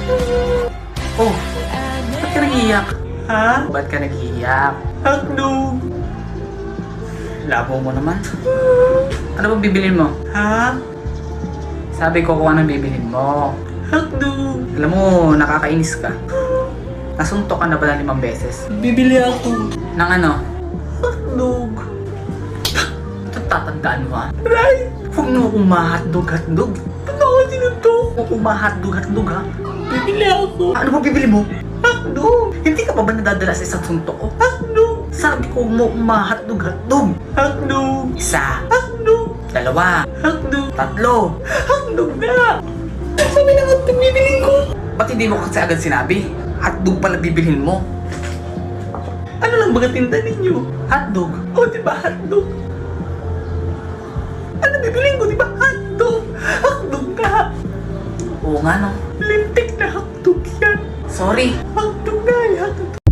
Oh, ba't ka nag-iiyak? Ha? Ba't ka nag-iiyak? Hotdog! Labo mo naman. Ano bang bibilin mo? Ha? Sabi ko kung anong bibilin mo. Hotdog! Alam mo, nakakainis ka. Nasuntok ka na ba 5 beses? Bibili ako. Ng ano? Hotdog. Ito tatandaan mo ha? Right! Huwag mo akong ma-hotdog. Ano ako sinuntok? Huwag akong ma-hotdog ha? Bibili ako. Ano ba bibili mo? Hotdog! Hindi ka pa ba nadadala sa isang suntok ko? Hotdog! Sabi ko mo ma-hotdog. Hotdog! Isa. Hotdog! 2. Hotdog! 3. Hotdog na! Sabi na hotdog bibilin ko. Ba't hindi mo kasi agad sinabi? Hotdog pala bibilhin mo. Ano lang ba tinda ninyo? Hotdog? O diba hotdog? Ano bibilin ko diba hotdog? Hotdog ka! Oo nga no. Lintik na hotdog yan. Sorry. Hotdog na, hotdog.